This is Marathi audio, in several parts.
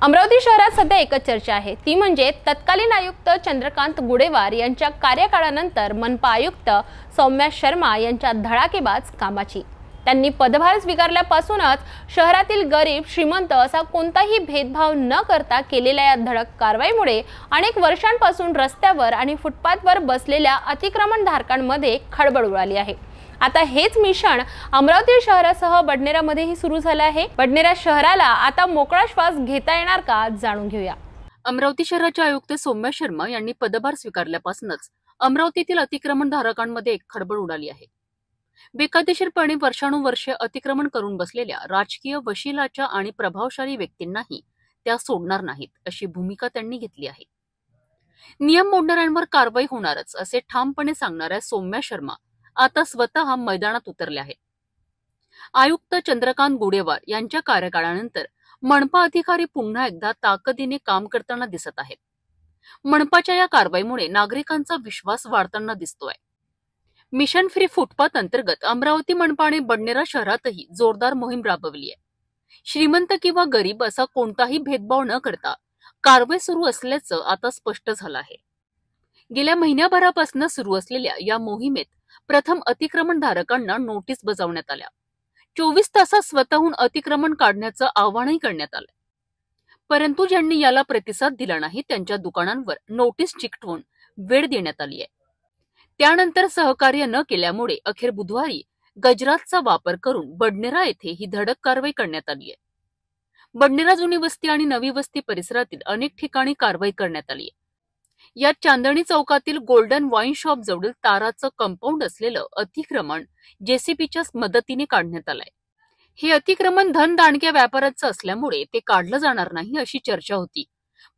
अमरावती शहरात सध्या एकच चर्चा आहे, ती म्हणजे तत्कालीन आयुक्त चंद्रकांत गुडेवार यांच्या कार्यकाळानंतर मनपा आयुक्त सौम्या शर्मा यांच्या धडाकेबाज कामाची। त्यांनी पदभार स्वीकारल्यापासूनच शहरातील गरीब श्रीमंत असा कोणताही भेदभाव न करता केलेल्या या धडक कारवाईमुळे अनेक वर्षांपासून रस्त्यावर आणि फुटपाथवर बसलेल्या अतिक्रमणधारकांमध्ये खळबळ उडाली आहे। आता हेच मिशन अमरावती शहरासह बडनेरामध्येही सुरू झालं आहे। बडनेरा शहराला आता मोकळा श्वास घेता येणार का, जाणून घेऊया। अमरावती शहराचे आयुक्त सौम्या शर्मा यांनी पदभार स्वीकारल्यापासूनच अमरावतीतील अतिक्रमणधारकांमध्ये एक खळबळ उडाली आहे। बेकायदेशीरपणे वर्षानुवर्षे अतिक्रमण करून बसलेल्या राजकीय वशिलाच्या आणि प्रभावशाली व्यक्तींनाही त्या सोडणार नाहीत, अशी भूमिका त्यांनी घेतली आहे। नियम मोडणाऱ्यांवर कारवाई होणारच असे ठामपणे सांगणाऱ्या सौम्या शर्मा आता स्वतः मैदानात उतरले आहेत। आयुक्त चंद्रकांत गुडेवार यांच्या कार्यकाळानंतर मनपा अधिकारी पुन्हा एकदा ताकदीने काम करताना दिसत आहेत। मनपाच्या या कारवाईमुळे नागरिकांचा विश्वास वाढताना दिसतोय। मिशन फ्री फुटपाथ अंतर्गत अमरावती मनपाने बडनेरा शहरातही जोरदार मोहीम राबवली आहे। श्रीमंत किंवा गरीब असा कोणताही भेदभाव न करता कारवाई सुरू असल्याचं आता स्पष्ट झालं आहे। गेल्या महिन्याभरापासून सुरू असलेल्या या मोहिमेत प्रथम अतिक्रमणधारकांना नोटीस बजावण्यात आल्या। 24 तासात स्वतःहून अतिक्रमण काढण्याचं आवाहनही करण्यात आलं, परंतु ज्यांनी याला प्रतिसाद दिला नाही त्यांच्या दुकानांवर नोटीस चिकटवून वेळ देण्यात आली आहे। त्यानंतर सहकार्य न केल्यामुळे अखेर बुधवारी गजराजचा वापर करून बडनेरा येथे ही धडक कारवाई करण्यात आली आहे। बडनेरा जुनी वस्ती आणि नवी वस्ती परिसरातील अनेक ठिकाणी कारवाई करण्यात आली आहे। यात चांदणी चौकातील गोल्डन वाईन शॉप जवळील ताराचं कंपाऊंड असलेलं अतिक्रमण जेसीबीच्या मदतीने काढण्यात आलंय। हे अतिक्रमण धनदांडक्या व्यापाराचं असल्यामुळे ते काढलं जाणार नाही अशी चर्चा होती,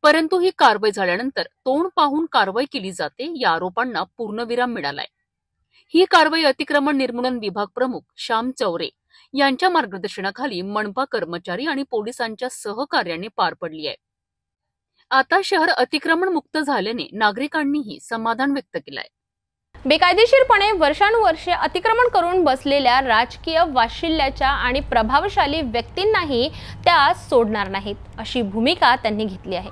परंतु ही कारवाई झाल्यानंतर तोंड पाहून कारवाई केली जाते या आरोपांना पूर्णविराम मिळालाय। ही कारवाई अतिक्रमण निर्मूलन विभाग प्रमुख श्याम चौरे यांच्या मार्गदर्शनाखाली मनपा कर्मचारी आणि पोलिसांच्या सहकार्याने पार पडली आहे। आता शहर अतिक्रमण मुक्त झाल्याने नागरिकांनीही समाधान व्यक्त केलंय। बेकायदेशीरपणे वर्षानुवर्षे अतिक्रमण करून बसलेल्या राजकीय वाशिल्याच्या आणि प्रभावशाली व्यक्तींनाही त्या सोडणार नाहीत, अशी भूमिका त्यांनी घेतली आहे।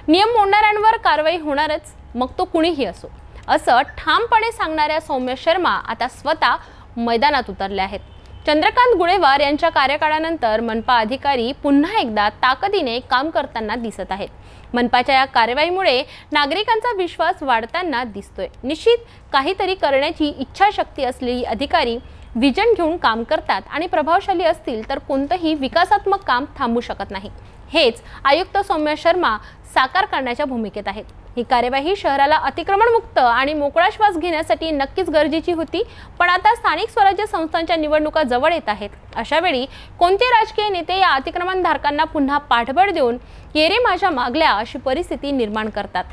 नियम मोडणाऱ्यांवर कारवाई होणारच, मग तो कुणीही असो, असं ठामपणे सांगणाऱ्या सौम्या शर्मा आता स्वतः मैदानात उतरल्या आहेत। चंद्रकांत गुडेवार यांच्या कार्यकाळानंतर मनपा अधिकारी पुन्हा एकदा ताकदीने काम करताना दिसत आहेत। मनपाच्या या कारवाईमुळे नागरिकांचा विश्वास वाढताना दिसतोय। निश्चित काहीतरी करण्याची इच्छाशक्ती असलेली अधिकारी विजन घेऊन काम करतात आणि प्रभावशाली असतील तर कोणतंही विकासात्मक काम थांबू शकत नाही। हेच आयुक्त सौम्या शर्मा साकार करण्याच्या भूमिकेत आहेत। ही कार्यवाही शहराला अतिक्रमण मुक्त आणि मोकळा श्वास घेण्यासाठी नक्कीच गरजेची होती, पण आता स्थानिक स्वराज्य संस्थांच्या निवडणुका जवळ येत आहेत। अशा वेळी कोणते राजकीय नेते या अतिक्रमणधारकांना पुन्हा पाठबळ देऊन ये रे माझ्या मागल्या अशी परिस्थिती निर्माण करतात।